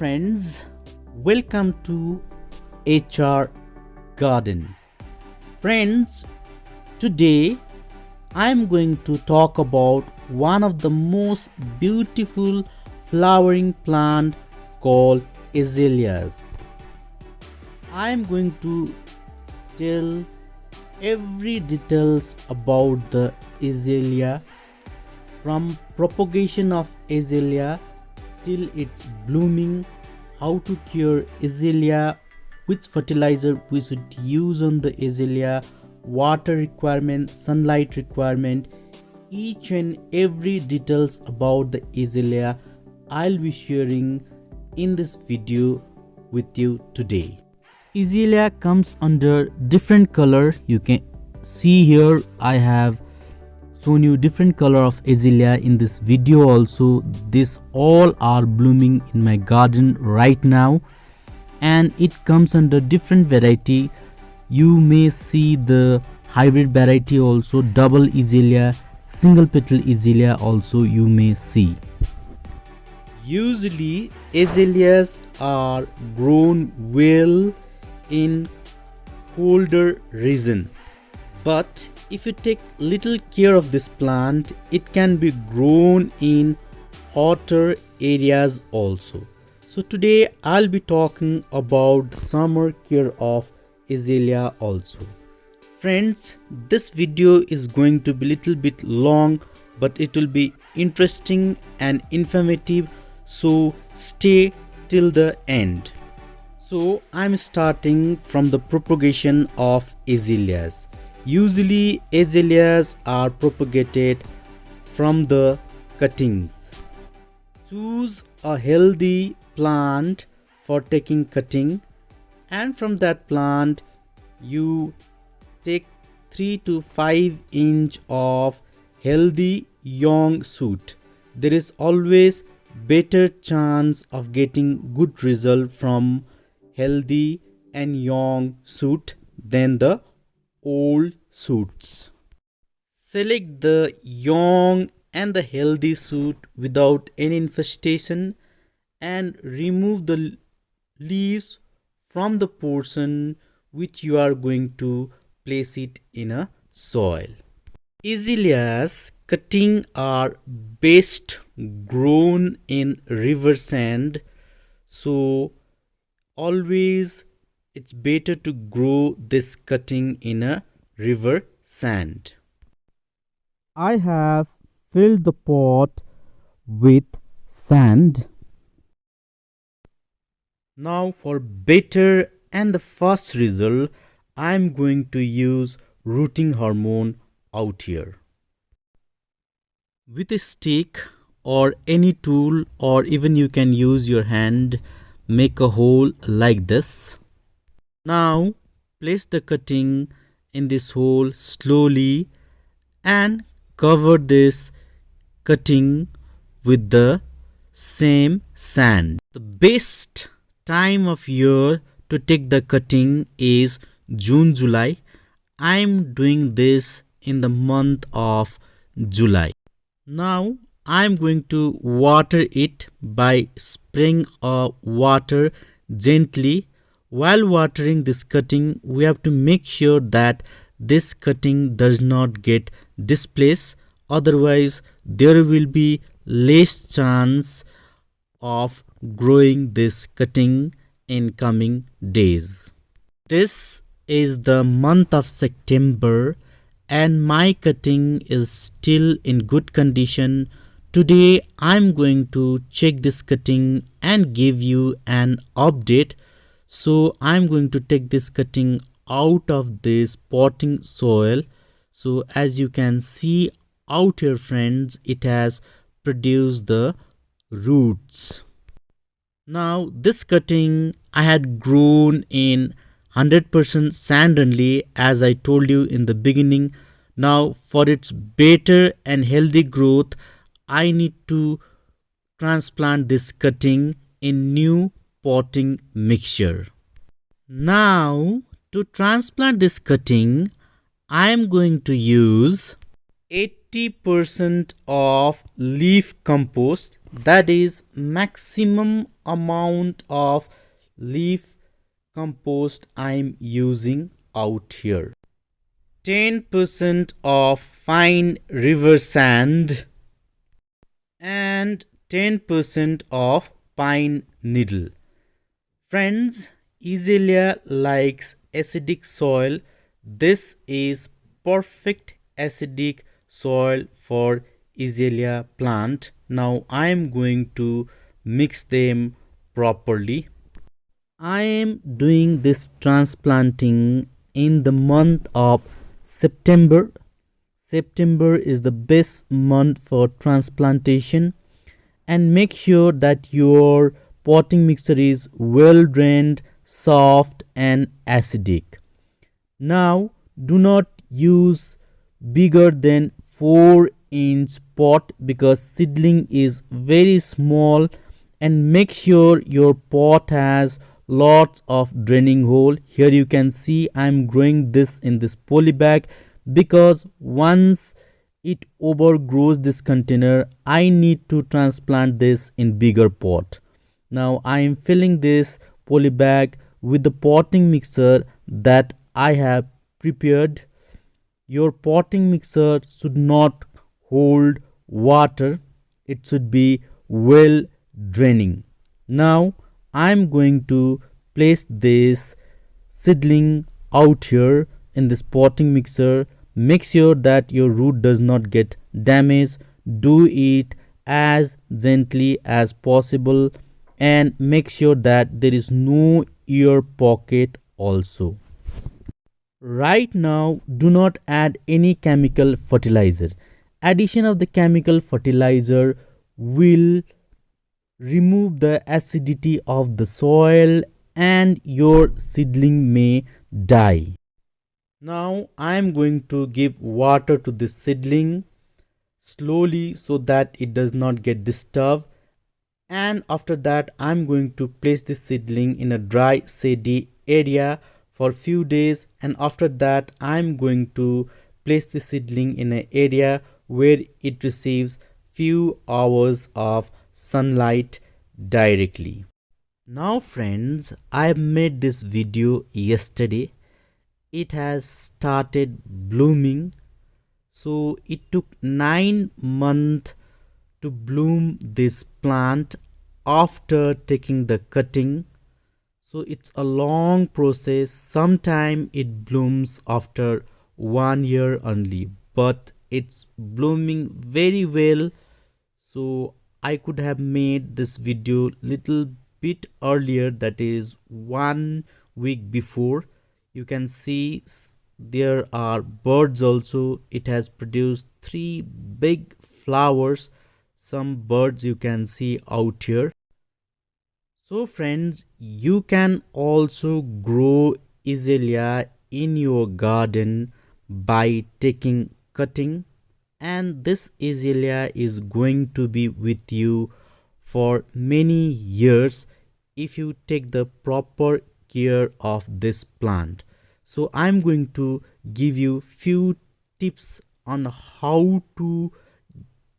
friends, welcome to HR Garden. Friends, today I am going to talk about one of the most beautiful flowering plant called azaleas. I am going to tell every details about the azalea, from propagation of azalea till its blooming, how to care azalea, which fertilizer we should use on the azalea, water requirement, sunlight requirement, each and every details about the azalea I'll be sharing in this video with you today. Azalea comes under different color. You can see here I have shown you different color of azalea in this video also. This all are blooming in my garden right now, and it comes under different variety. You may see the hybrid variety also, double azalea, single petal azalea also you may see. Usually azaleas are grown well in colder region, but if you take little care of this plant, it can be grown in hotter areas also. So today I'll be talking about summer care of azalea also. Friends, this video is going to be little bit long, but it will be interesting and informative, so stay till the end. So I'm starting from the propagation of azaleas. Usually azaleas are propagated from the cuttings. Choose a healthy plant for taking cutting, and from that plant you take 3 to 5 inch of healthy young shoot. There is always better chance of getting good result from healthy and young shoot than the old shoots. Select the young and the healthy shoot without any infestation and remove the leaves from the portion which you are going to place it in a soil. Azaleas cutting are best grown in river sand, so always it's better to grow this cutting in a river sand. I have filled the pot with sand. Now for better and the fast result, I am going to use rooting hormone out here. With a stick or any tool, or even you can use your hand, make a hole like this. Now place the cutting in this hole slowly and cover this cutting with the same sand. The best time of year to take the cutting is June, July. I'm doing this in the month of July. Now I'm going to water it by spraying water gently. While watering this cutting, we have to make sure that this cutting does not get displaced, otherwise there will be less chance of growing this cutting in coming days. This is the month of September and my cutting is still in good condition. Today I'm going to check this cutting and give you an update. So I'm going to take this cutting out of this potting soil. So as you can see out here, friends, it has produced the roots. Now this cutting I had grown in 100% sand only, as I told you in the beginning. Now for its better and healthy growth, I need to transplant this cutting in new potting mixture. Now to transplant this cutting, I am going to use 8 50% of leaf compost, that is maximum amount of leaf compost I'm using out here. 10% of fine river sand and 10% of pine needle. Friends, Azalea likes acidic soil. This is perfect acidic soil for Azalea plant. Now I am going to mix them properly. I am doing this transplanting in the month of September. September is the best month for transplantation, and make sure that your potting mixture is well drained, soft and acidic. Now do not use bigger than 4-inch pot because seedling is very small, and make sure your pot has lots of draining hole. Here you can see I'm growing this in this poly bag because once it overgrows this container I need to transplant this in bigger pot. Now I am filling this poly bag with the potting mixer that I have prepared. Your potting mixer should not hold water, it should be well draining. Now I'm going to place this seedling out here in this potting mixer. Make sure that your root does not get damaged. Do it as gently as possible and make sure that there is no air pocket also. Right now do not add any chemical fertilizer. Addition of the chemical fertilizer will remove the acidity of the soil and your seedling may die. Now I am going to give water to this seedling slowly so that it does not get disturbed, and after that I'm going to place this seedling in a dry shady area for few days, and after that I'm going to place the seedling in an area where it receives few hours of sunlight directly. Now friends, I made this video yesterday. It has started blooming, so it took 9 months to bloom this plant after taking the cutting. So it's a long process. Sometime it blooms after 1 year only, but it's blooming very well. So I could have made this video little bit earlier, that is 1 week before. You can see there are birds also. It has produced 3 big flowers. Some birds you can see out here. So friends, you can also grow azalea in your garden by taking cutting, and this azalea is going to be with you for many years if you take the proper care of this plant. So I'm going to give you few tips on how to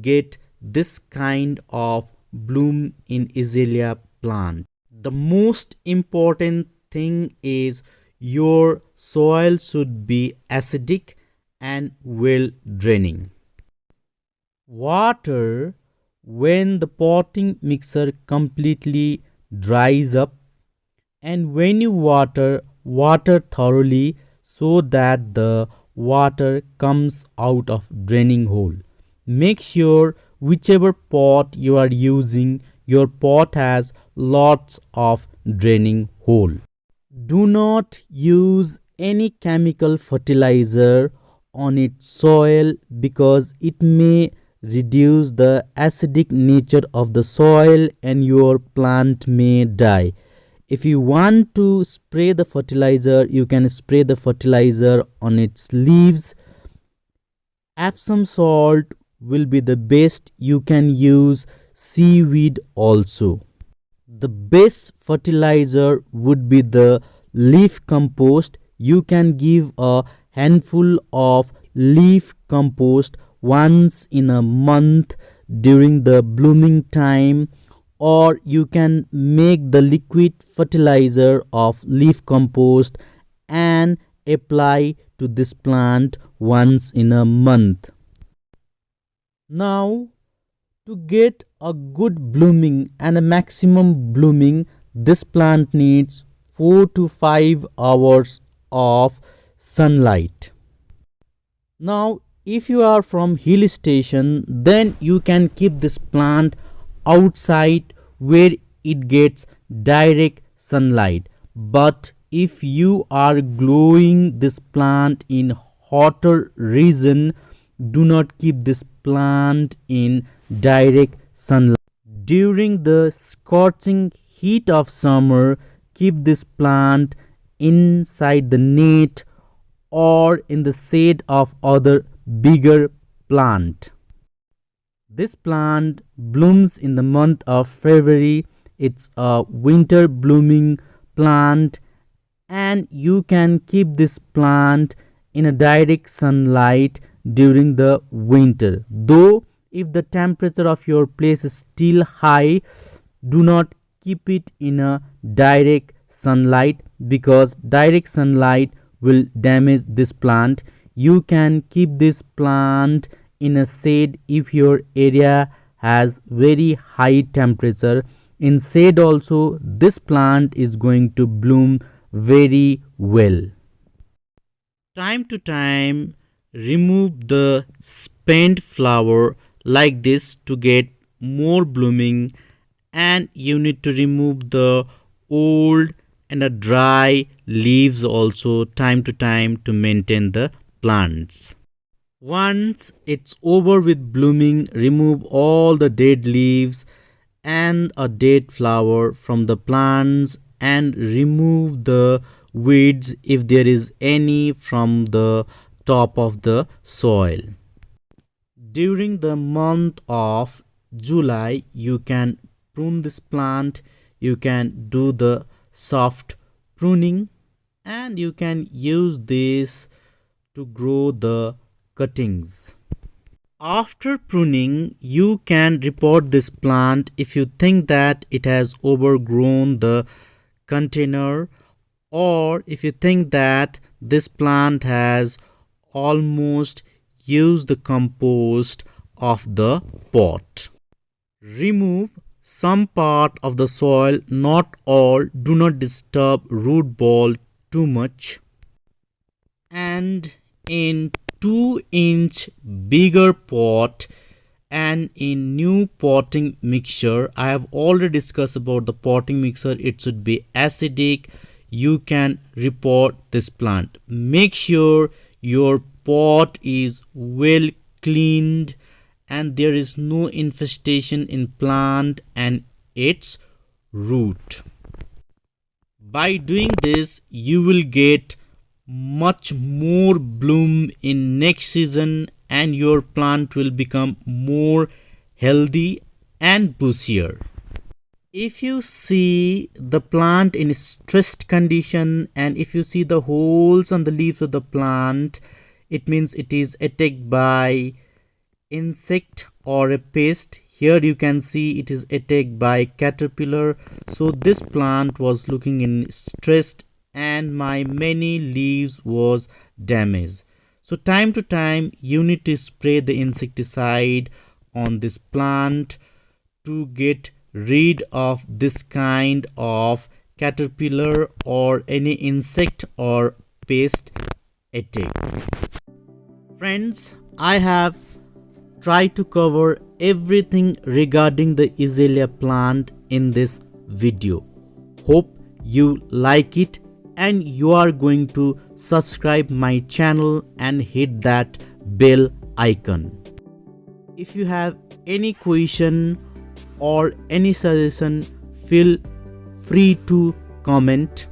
get this kind of bloom in azalea plant. The most important thing is your soil should be acidic and well draining. Water when the potting mixer completely dries up, and when you water thoroughly so that the water comes out of draining hole. Make sure whichever pot you are using, your pot has lots of draining hole. Do not use any chemical fertilizer on its soil because it may reduce the acidic nature of the soil and your plant may die. If you want to spray the fertilizer, you can spray the fertilizer on its leaves. Epsom salt will be the best. You can use seaweed also. The best fertilizer would be the leaf compost. You can give a handful of leaf compost once in a month during the blooming time, or you can make the liquid fertilizer of leaf compost and apply to this plant once in a month. Now, to get a good blooming and a maximum blooming, this plant needs 4 to 5 hours of sunlight. Now, if you are from hill station, then you can keep this plant outside where it gets direct sunlight. But if you are growing this plant in hotter region, do not keep this plant in direct sunlight. During the scorching heat of summer, keep this plant inside the net or in the shade of other bigger plant. This plant blooms in the month of February. It's a winter blooming plant, and you can keep this plant in a direct sunlight during the winter. Though if the temperature of your place is still high, do not keep it in a direct sunlight, because direct sunlight will damage this plant. You can keep this plant in a shade if your area has very high temperature. In shade also, this plant is going to bloom very well. Time to time, remove the spent flower like this to get more blooming, and you need to remove the old and the dry leaves also time to time to maintain the plants. Once it's over with blooming, remove all the dead leaves and a dead flower from the plants, and remove the weeds if there is any from the top of the soil. During the month of July, you can prune this plant. You can do the soft pruning, and you can use this to grow the cuttings. After pruning, you can repot this plant if you think that it has overgrown the container, or if you think that this plant has almost used the compost of the pot. Remove some part of the soil, not all. Do not disturb root ball too much. And in 2-inch bigger pot and in new potting mixture, I have already discussed about the potting mixture. It should be acidic. You can repot this plant. Make sure your pot is well cleaned and there is no infestation in plant and its root. By doing this, you will get much more bloom in next season, and your plant will become more healthy and bushier. If you see the plant in stressed condition, and if you see the holes on the leaves of the plant, it means it is attacked by insect or a pest. Here you can see it is attacked by caterpillar. So this plant was looking in stressed and my many leaves was damaged. So time to time you need to spray the insecticide on this plant to get rid of this kind of caterpillar or any insect or pest attack. Friends, I have tried to cover everything regarding the azalea plant in this video. Hope you like it and you are going to subscribe my channel and hit that bell icon. If you have any question or any suggestion, feel free to comment.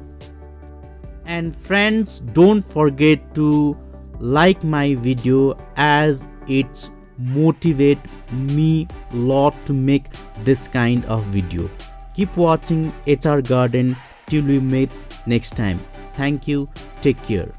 And friends, don't forget to like my video, as it's motivate me a lot to make this kind of video. Keep watching HR Garden till we meet next time. Thank you. Take care.